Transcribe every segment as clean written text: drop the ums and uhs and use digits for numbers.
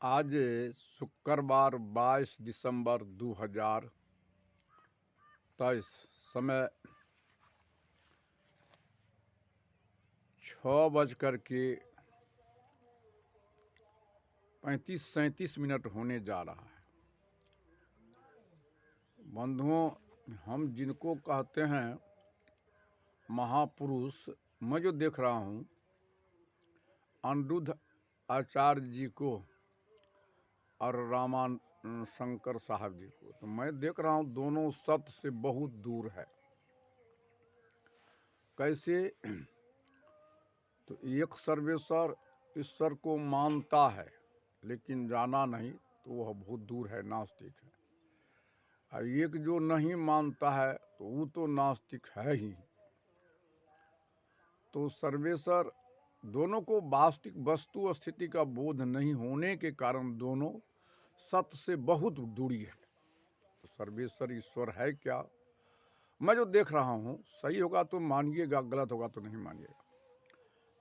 आज शुक्रवार 22 दिसंबर 2023 समय 6:35-37 होने जा रहा है। बंधुओं, हम जिनको कहते हैं महापुरुष, मैं जो देख रहा हूँ अनिरुद्ध आचार्य जी को और रामान शंकर साहब जी को, तो मैं देख रहा हूँ दोनों सत्य से बहुत दूर है। कैसे? तो एक सर्वेश्वर ईश्वर को मानता है लेकिन जाना नहीं, तो वह बहुत दूर है, नास्तिक है। और एक जो नहीं मानता है तो वो तो नास्तिक है ही। तो सर्वेश्वर दोनों को वास्तविक वस्तु स्थिति का बोध नहीं होने के कारण दोनों सत्य से बहुत दूरी है। तो सर्वेश्वर ईश्वर है क्या? मैं जो देख रहा हूँ, सही होगा तो मानिएगा, गलत होगा तो नहीं मानिएगा।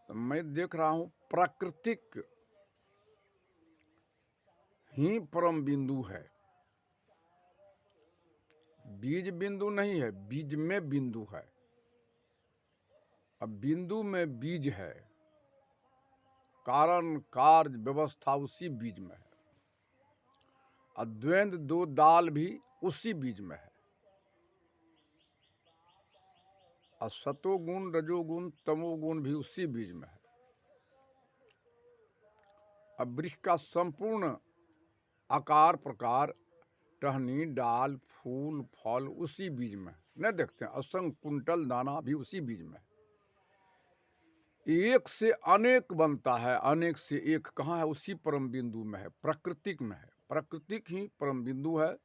तो मैं देख रहा हूँ प्राकृतिक ही परम बिंदु है, बीज बिंदु नहीं है, बीज में बिंदु है। अब बिंदु में बीज है, कारण कार्य व्यवस्था उसी बीज में है। अद्वैत दो दाल भी उसी बीज में है। और सतोगुण रजोगुण तमोगुण भी उसी बीज में है। अब वृक्ष का संपूर्ण आकार प्रकार, टहनी, डाल, फूल, फल उसी बीज में न देखते हैं। असंख्य कुंटल दाना भी उसी बीज में है। एक से अनेक बनता है, अनेक से एक कहाँ है? उसी परम बिंदु में है, प्राकृतिक में है। प्राकृतिक ही परम बिंदु है,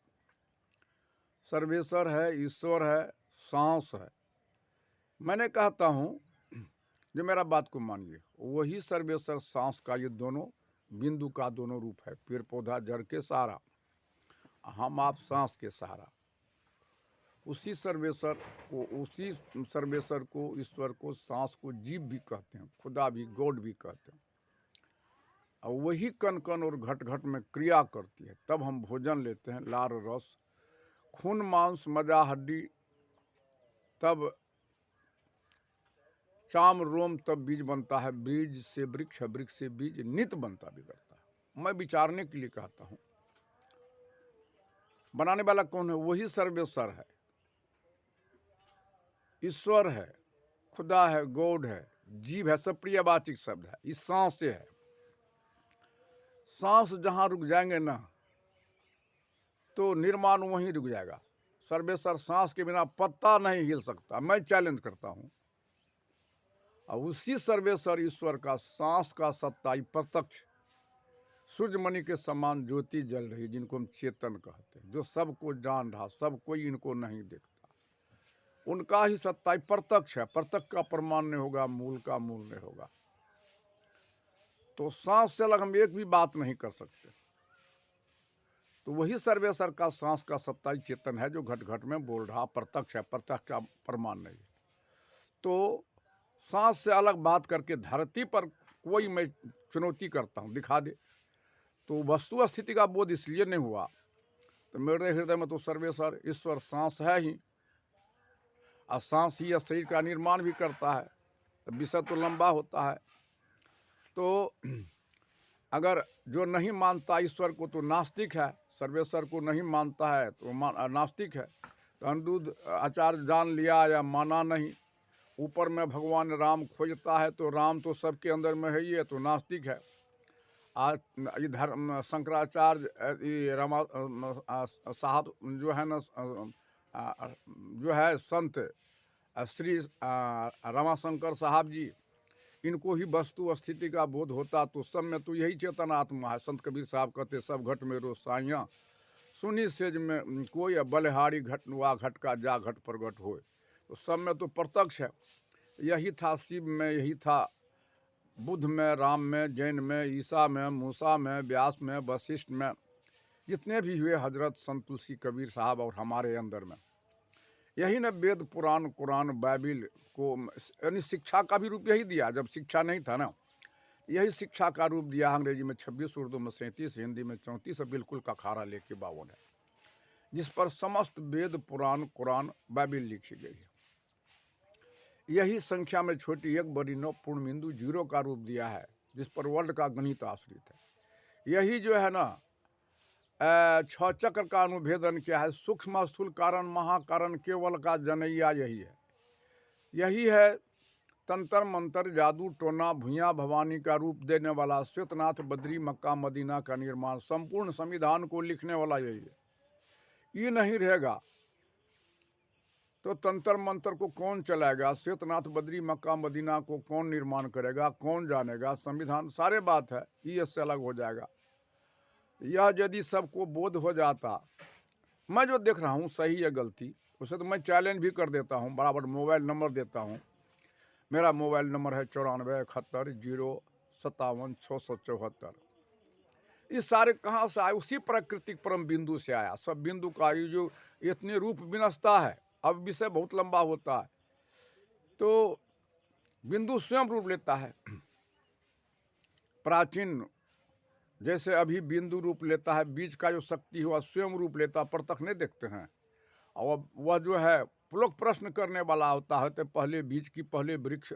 सर्वेश्वर है, ईश्वर है, सांस है। मैंने कहता हूँ, जो मेरा बात को मानिए, वही सर्वेश्वर सांस का ये दोनों बिंदु का दोनों रूप है। पेड़ पौधा जड़ के सहारा, हम आप सांस के सहारा। उसी सर्वेश्वर को, ईश्वर को, सांस को जीव भी कहते हैं, खुदा भी, गॉड भी कहते हैं। और वही कण कण और घट घट में क्रिया करती है। तब हम भोजन लेते हैं, लार रस, खून मांस मज्जा हड्डी, तब चाम रोम, तब बीज बनता है। बीज से वृक्ष, वृक्ष से बीज, नित्य बनता बिगड़ता है। मैं विचारने के लिए कहता हूँ, बनाने वाला कौन है? वही सर्वेश्वर है, ईश्वर है, खुदा है, गॉड है, जीव है, सब प्रियवाचिक शब्द है। इस सांस से है। सांस जहां रुक जाएंगे ना, तो निर्माण वहीं रुक जाएगा। सर्वेश्वर सांस के बिना पत्ता नहीं हिल सकता, मैं चैलेंज करता हूं। और उसी सर्वेश्वर ईश्वर का सांस का सत्ता प्रत्यक्ष सूर्यमणि के समान ज्योति जल रही, जिनको हम चेतन कहते हैं, जो सबको जान रहा, सब कोई इनको नहीं देखता। उनका ही सत्ता प्रत्यक्ष है। प्रत्यक्ष का प्रमाण नहीं होगा, मूल का मूल नहीं होगा। तो सांस से अलग हम एक भी बात नहीं कर सकते। तो वही सर्वेश्वर का सांस का सत्ता ही चेतन है, जो घट घट में बोल रहा, प्रत्यक्ष है, प्रत्यक्ष का प्रमाण नहीं। तो सांस से अलग बात करके धरती पर कोई, मैं चुनौती करता हूँ, दिखा दे। तो वस्तु स्थिति का बोध इसलिए नहीं हुआ। तो मेरे हृदय में तो सर्वेश्वर ईश्वर सांस है ही, और सांस ही शरीर का निर्माण भी करता है। तो विषय तो लंबा होता है। तो अगर जो नहीं मानता ईश्वर को तो नास्तिक है, सर्वेश्वर को नहीं मानता है तो नास्तिक है। तो अनिरुद्ध आचार्य जान लिया या माना नहीं। ऊपर में भगवान राम खोजता है, तो राम तो सबके अंदर में है ही है, तो नास्तिक है। आज इधर शंकराचार्य रमा साहब जो है ना, जो है संत श्री रमाशंकर साहब जी, इनको ही वस्तु स्थिति का बोध होता तो सब में तो यही चेतन आत्मा है। संत कबीर साहब कहते, सब घट में रो साइयाँ, सुनी सेज में कोई, बलिहारी घट वा घट का जा घट प्रगट होए। तो सब में तो प्रत्यक्ष है। यही था शिव में, यही था बुद्ध में, राम में, जैन में, ईसा में, मूसा में, व्यास में, वशिष्ठ में, जितने भी हुए हजरत संत तुलसी कबीर साहब और हमारे अंदर में। यही ने वेद पुराण कुरान बाइबिल को, यानी शिक्षा का भी रूप यही दिया। जब शिक्षा नहीं था ना, यही शिक्षा का रूप दिया। अंग्रेजी में 26, उर्दू में 37, हिंदी में 34 और बिल्कुल का खारा लेके 52 है, जिस पर समस्त वेद, पुराण, कुरान, बाइबिल लिखी गई है। यही संख्या में छोटी 1 बड़ी 9 पूर्ण बिंदु 0 का रूप दिया है, जिस पर वर्ल्ड का गणित आश्रित है। यही जो है ना 6 चक्र का अनुभेदन किया है। सूक्ष्म, स्थूल कारण, महाकारण, केवल का जनैया यही है। यही है तंत्र मंत्र, जादू टोना, भूया भवानी का रूप देने वाला, श्वेतनाथ, बद्री, मक्का, मदीना का निर्माण, संपूर्ण संविधान को लिखने वाला यही है। ये नहीं रहेगा तो तंत्र मंत्र को कौन चलाएगा? श्वेतनाथ, बद्री, मक्का, मदीना को कौन निर्माण करेगा? कौन जानेगा? संविधान सारे बात है, ये इससे अलग हो जाएगा। यह यदि सबको बोध हो जाता, मैं जो देख रहा हूँ सही है गलती, उसे तो मैं चैलेंज भी कर देता हूँ, बराबर मोबाइल नंबर देता हूँ। मेरा मोबाइल नंबर है 9471075674। ये सारे कहाँ से आए? उसी प्राकृतिक परम बिंदु से आया। सब बिंदु का ये जो इतने रूप विनसता है, अब विषय बहुत लंबा होता है, तो बिंदु स्वयं रूप लेता है। प्राचीन जैसे अभी बिंदु रूप लेता है, बीज का जो शक्ति हुआ स्वयं रूप लेता, प्रत्यक्ष नहीं देखते हैं। और वह जो है लोग प्रश्न करने वाला होता है, तो पहले बीज की, पहले वृक्ष,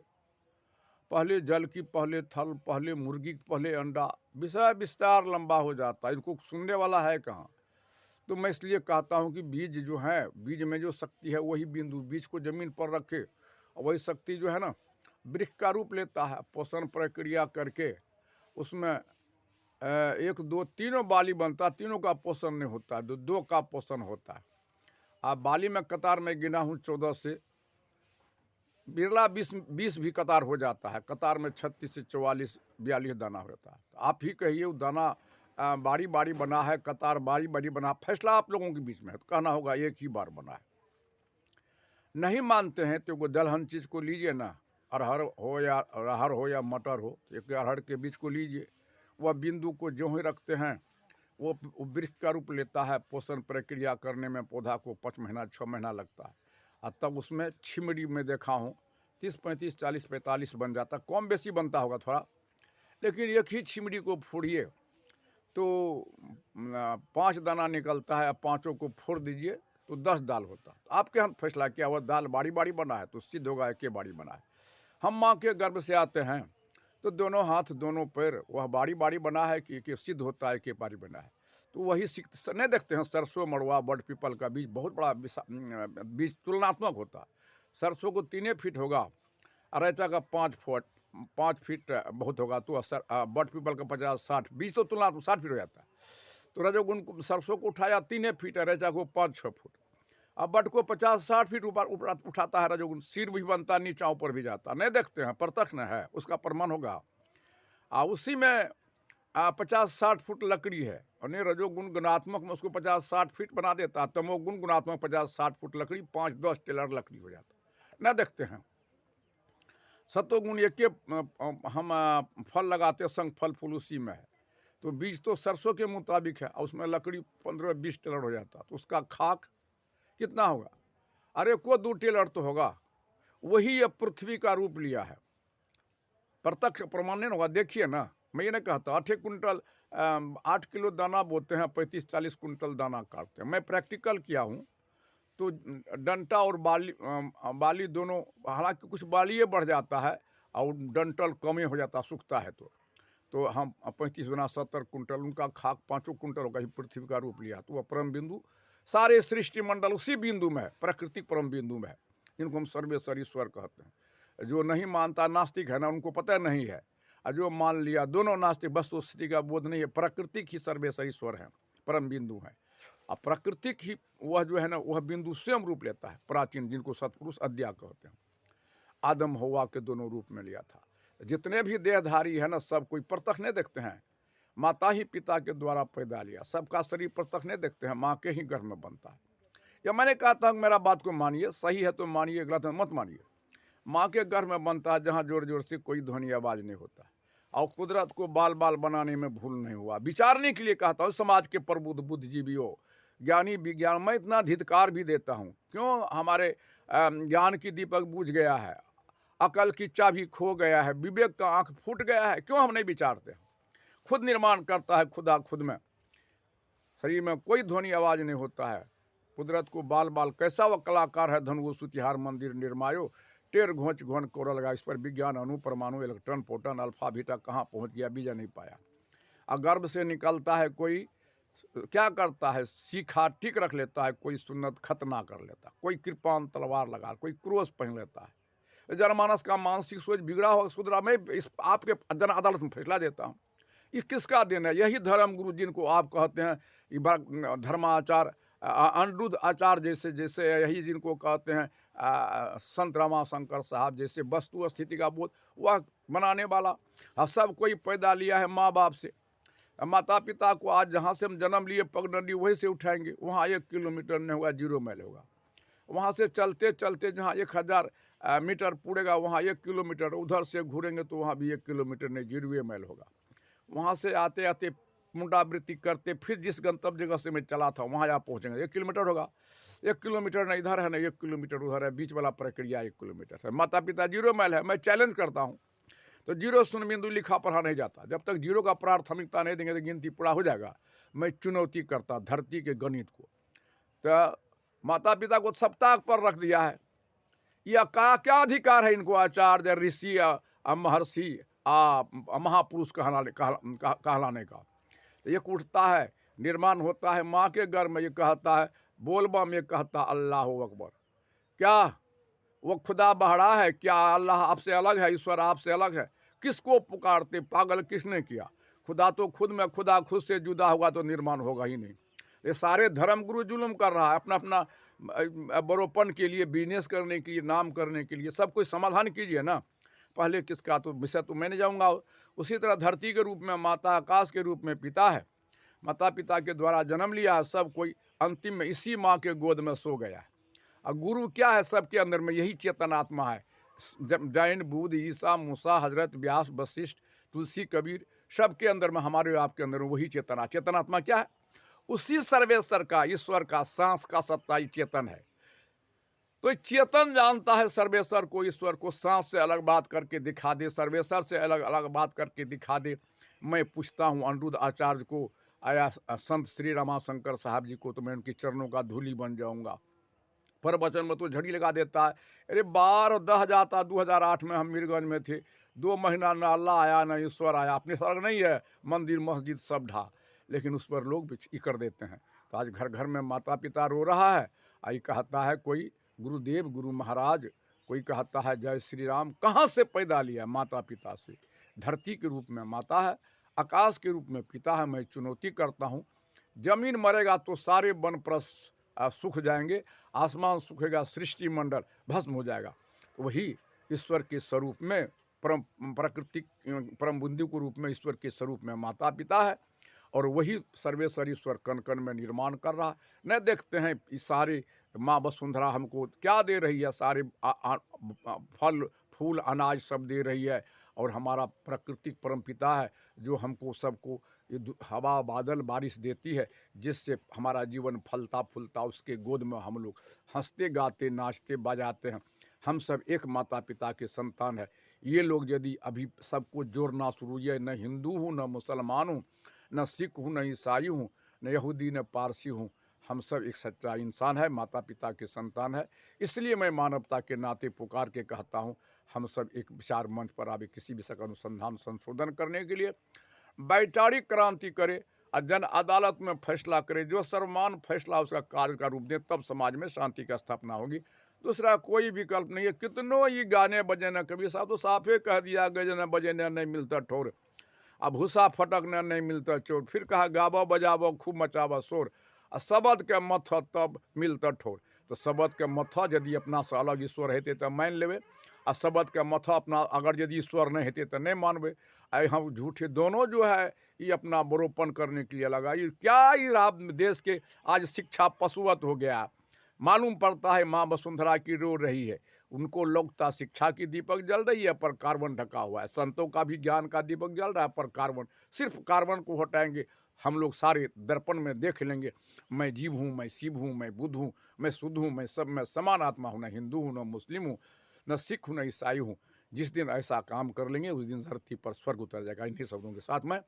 पहले जल की, पहले थल, पहले मुर्गी, पहले अंडा, विषय विस्तार लंबा हो जाता है, इनको सुनने वाला है कहाँ। तो मैं इसलिए कहता हूँ कि बीज जो है, बीज में जो शक्ति है वही बिंदु, बीज को जमीन पर रखे और वही शक्ति जो है ना वृक्ष का रूप लेता है। पोषण प्रक्रिया करके उसमें 1, 2, 3 बाली बनता, तीनों का पोषण नहीं होता, 2 का पोषण होता है। आप बाली में कतार में गिना हूँ 14 से, बिरला 20 भी कतार हो जाता है। कतार में 36 से 44, 42 दाना होता है। तो आप ही कहिए वो दाना बारी बारी बना है, कतार बारी बारी बना, फैसला आप लोगों के बीच में है, तो कहना होगा एक ही बार बना है। नहीं मानते हैं तो वो दलहन चीज़ को लीजिए ना, अरहर हो या मटर हो, एक अरहर के बीज को लीजिए, वह बिंदु को जो ही रखते हैं वो वृक्ष का रूप लेता है। पोषण प्रक्रिया करने में पौधा को 5 महीना 6 महीना लगता है, और तब उसमें छिमड़ी में देखा हूँ 30, 35, 40, 45 बन जाता, कम बेसी बनता होगा थोड़ा, लेकिन एक ही छिमड़ी को फोड़िए तो 5 दाना निकलता है, 5 को फोड़ दीजिए तो 10 दाल होता है। तो आपके यहाँ फैसला किया हुआ दाल बारी बारी बना है तो सिद्ध होगा एक बारी बना है। हम माँ के गर्भ से आते हैं तो दोनों हाथ दोनों पैर वह बारी बारी बना है कि सिद्ध होता है कि बारी बना है। तो वही नहीं देखते हैं सरसों, मड़ुआ, बड़ पीपल का बीज बहुत बड़ा बीज तुलनात्मक होता है। सरसों को 3 फीट होगा, अरैचा का 5 फीट बहुत होगा, तो बड़ पीपल का 50-60, बीज तो तुलनात्मक 60 फीट हो जाता है। तो रजोगुण सरसों को उठाया 3 फीट, अरैचा को 5-6 फुट, अब बट को 50-60 फीट ऊपर उठाता है रजोगुण, सिर भी बनता, नीचा ऊपर भी जाता, नहीं देखते हैं, प्रत्यक्ष न है, उसका प्रमाण होगा। उसी में 50-60 फुट लकड़ी है, और रजोगुण गुणात्मक में उसको 50-60 फीट बना देता, तमोगुण गुणात्मक 50-60 फुट लकड़ी, 5-10 टेलर लकड़ी हो जाता, न देखते हैं। सत्वगुण एक हम फल लगाते, संग फल फूल उसी में है, तो बीज तो सरसों के मुताबिक है, और उसमें लकड़ी 15-20 टेलर हो जाता, तो उसका खाक कितना होगा? अरे को 2 टेलर तो होगा। वही ये पृथ्वी का रूप लिया है, प्रत्यक्ष प्रमाण नहीं होगा। देखिए ना, मैं ये नहीं कहता 8 क्विंटल 8 किलो दाना बोते हैं, 35-40 क्विंटल दाना काटते हैं। मैं प्रैक्टिकल किया हूँ, तो डंटा और बाली दोनों, हालांकि कुछ बालिए बढ़ जाता है और डंटल कम ही हो जाता, सूखता है तो हम 35 गुना 70 कुंटल, उनका खाक 5 कुंटल होगा। ही पृथ्वी का रूप लिया, तो वह परम बिंदु सारे सृष्टि मंडल उसी बिंदु में है, प्राकृतिक परम बिंदु में है, जिनको हम सर्वेश्वर ईश्वर कहते हैं। जो नहीं मानता नास्तिक है ना, उनको पता नहीं है, और जो मान लिया दोनों नास्तिक, वस्तु स्थिति का बोध नहीं है। प्राकृतिक ही सर्वेश्वर ईश्वर है, परम बिंदु है, और प्राकृतिक ही वह जो है ना वह बिंदु स्वयं रूप लेता है। प्राचीन जिनको सतपुरुष अद्या कहते हैं, आदम हवा के दोनों रूप में लिया था। जितने भी देहधारी है ना, सब कोई प्रत्यक्ष नहीं देखते हैं, माता ही पिता के द्वारा पैदा लिया, सबका शरीर प्रत्यक्ष नहीं देखते हैं, माँ के ही गर्भ में बनता है। या मैंने कहा था मेरा बात को मानिए, सही है तो मानिए, गलत है मत मानिए। माँ के गर्भ में बनता है, जहाँ जोर जोर से कोई ध्वनि आवाज़ नहीं होता, और कुदरत को बाल बाल बनाने में भूल नहीं हुआ। विचारने के लिए कहता हूँ समाज के प्रबुद्ध बुद्धिजीवियों, ज्ञानी विज्ञान, मैं इतना धिक्कार भी देता हूँ, क्यों हमारे ज्ञान की दीपक बुझ गया है। अकल की चाबी खो गया है, विवेक का आंख फूट गया है, क्यों हम नहीं विचारते? खुद निर्माण करता है खुदा खुद में, शरीर में कोई ध्वनि आवाज नहीं होता है। कुदरत को बाल बाल, कैसा वह कलाकार है धनु सुतिहार मंदिर निर्मायो, टेर घोंच घोन कोरल लगा, इस पर विज्ञान अणु परमाणु इलेक्ट्रॉन प्रोटॉन अल्फा बीटा कहाँ पहुंच गया बीजा नहीं पाया। गर्भ से निकलता है कोई, क्या करता है, सीखा ठीक रख लेता है, कोई सुन्नत खतना कर लेता, कोई कृपान तलवार लगा, कोई क्रोश पहन लेता है। जनमानस का मानसिक सोच बिगड़ा हो सुधरा, मैं इस आपके जन अदालत में फैसला देता हूँ। ये किसका दिन है? यही धर्म गुरु जिनको आप कहते हैं धर्माचार, अनिरुद्ध आचार्य जैसे जैसे, यही जिनको कहते हैं संत रमाशंकर साहब जैसे, वस्तु स्थिति का बोध वह बनाने वाला। अब सब कोई पैदा लिया है माँ बाप से, माता पिता को आज जहाँ से हम जन्म लिए पगडंडी वहीं से उठाएंगे, वहाँ 1 किलोमीटर नहीं होगा, 0 माइल होगा। वहाँ से चलते चलते जहाँ 1000 मीटर पूरेगा वहाँ 1 किलोमीटर, उधर से घूरेंगे तो वहाँ भी 1 किलोमीटर नहीं, 0 माइल होगा। वहाँ से आते आते मुंडावृत्ति करते फिर जिस गंतव्य जगह से मैं चला था वहाँ आप पहुँचेंगे, 1 किलोमीटर होगा। 1 किलोमीटर न इधर है न 1 किलोमीटर उधर है, बीच वाला प्रक्रिया 1 किलोमीटर है। माता पिता 0 माइल है। मैं चैलेंज करता हूँ, तो 0 शून्य बिंदु लिखा पढ़ा नहीं जाता। जब तक 0 का प्राथमिकता नहीं देंगे तो गिनती पूरा हो जाएगा। मैं चुनौती करता धरती के गणित को। तो माता पिता को सप्ताह पर रख दिया है। यह क्या अधिकार है इनको आचार्य ऋषि महर्षि महापुरुष कहलाने का? एक उठता है, निर्माण होता है माँ के गर्भ में, ये कहता है बोलबा में, कहता अल्लाह अकबर। क्या वो खुदा बहरा है? क्या अल्लाह आपसे अलग है? ईश्वर आपसे अलग है? किसको पुकारते? पागल किसने किया? खुदा तो खुद में, खुदा खुद से जुदा होगा तो निर्माण होगा ही नहीं। ये सारे धर्म गुरु जुल्म कर रहा है अपना अपना बड़ोपन के लिए, बिजनेस करने के लिए, नाम करने के लिए। सब कुछ समाधान कीजिए ना। पहले किसका तो विषय तो मैंने जाऊंगा। उसी तरह धरती के रूप में माता, आकाश के रूप में पिता है, माता पिता के द्वारा जन्म लिया है सब कोई, अंतिम में इसी माँ के गोद में सो गया है। और गुरु क्या है? सबके अंदर में यही चेतनात्मा है। जैन, बुद्ध, ईसा, मूसा, हजरत, व्यास, वशिष्ठ, तुलसी, कबीर, सबके अंदर में, हमारे आपके अंदर में वही चेतनात्मा क्या है? उसी सर्वेश्वर का, ईश्वर का, सांस का सत्ता ही चेतन है। तो चेतन जानता है सर्वेश्वर को, ईश्वर को। सांस से अलग बात करके दिखा दे, सर्वेश्वर से अलग अलग बात करके दिखा दे। मैं पूछता हूँ अनिरुद्ध आचार्य को, आया संत श्री रमाशंकर साहब जी को, तो मैं उनके चरणों का धूली बन जाऊंगा। पर वचन में तो झड़ी लगा देता है। अरे 12 जाता, 2008 में हम मीरगंज में थे, 2 महीना ना अल्लाह आया ना ईश्वर आया। अपने सड़क नहीं है, मंदिर मस्जिद सब ढा, लेकिन उस पर लोग भी कर देते हैं। तो आज घर घर में माता पिता रो रहा है। आई कहता है कोई गुरुदेव, गुरु महाराज, कोई कहता है जय श्री राम। कहाँ से पैदा लिया? माता पिता से। धरती के रूप में माता है, आकाश के रूप में पिता है। मैं चुनौती करता हूँ, जमीन मरेगा तो सारे वन प्रस सूख जाएंगे, आसमान सूखेगा, सृष्टि मंडल भस्म हो जाएगा। तो वही ईश्वर के स्वरूप में, प्राकृतिक परम बुद्धि के रूप में ईश्वर के स्वरूप में माता पिता है। और वही सर्वेश्वर ईश्वर कण कण में निर्माण कर रहा है। न देखते हैं इस सारे माँ वसुंधरा हमको क्या दे रही है? सारे फल फूल अनाज सब दे रही है। और हमारा प्राकृतिक परम पिता है जो हमको सबको हवा बादल बारिश देती है, जिससे हमारा जीवन फलता फूलता। उसके गोद में हम लोग हंसते गाते नाचते बजाते हैं। हम सब एक माता पिता के संतान है। ये लोग यदि अभी सबको जोड़ना शुरू किया, न हिंदू हूँ, न मुसलमान हूँ, न सिख हूँ, न ईसाई हूँ, न यहूदी, न पारसी हूँ, हम सब एक सच्चा इंसान है, माता पिता के संतान है। इसलिए मैं मानवता के नाते पुकार के कहता हूँ, हम सब एक विचार मंच पर आवे, किसी विषय का अनुसंधान संशोधन करने के लिए वैचारिक क्रांति करे और जन अदालत में फैसला करे। जो सर्वमान फैसला उसका कार्य का रूप दे, तब समाज में शांति का स्थापना होगी। दूसरा कोई विकल्प नहीं है। कितनों ये गाने बजे न, कभी साहब तो साफे कह दिया गए न बजे न नहीं मिलता ठोर, अब भूसा फटक न नहीं मिलता चोर। फिर कहा गाबो बजाबो खूब मचाबो शोर, शबद के मथ तब मिलता ठोर। तो शबद के मथा यदि अपना से अलग ईश्वर हेते तो मान लेवे, आ शबद के मथा अपना अगर यदि ईश्वर नहीं हेते तो नहीं मानवे। आई हम झूठे दोनों जो है ये अपना बड़ोपन करने के लिए लगा। ये क्या ये देश के आज शिक्षा पशुवत हो गया। मालूम पड़ता है माँ वसुंधरा की रो रही है, उनको लगता शिक्षा की दीपक जल रही है पर कार्बन ढका हुआ है। संतों का भी ज्ञान का दीपक जल रहा है पर कार्बन, सिर्फ कार्बन को हटाएंगे हम लोग सारे दर्पण में देख लेंगे, मैं जीव हूँ, मैं शिव हूँ, मैं बुद्ध हूँ, मैं शुद्ध हूँ, मैं सब में समान आत्मा हूँ, न हिंदू हूँ, न मुस्लिम हूँ, न सिख हूँ, न ईसाई हूँ। जिस दिन ऐसा काम कर लेंगे उस दिन धरती पर स्वर्ग उतर जाएगा। इन्हीं शब्दों के साथ मैं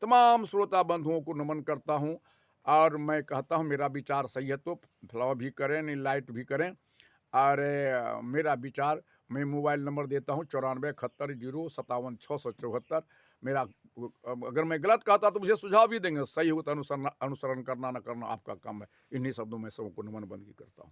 तमाम श्रोता बंधुओं को नमन करता हूँ और मैं कहता हूँ मेरा विचार सही है तो फॉलो भी करें, नहीं लाइक भी करें। और मेरा विचार मैं मोबाइल नंबर देता हूँ 94 71 0 57 674। मेरा अगर मैं गलत कहता तो मुझे सुझाव भी देंगे, सही हो तो अनुसरण करना न करना आपका काम है। इन्हीं शब्दों में सबको नमन बंदगी करता हूँ।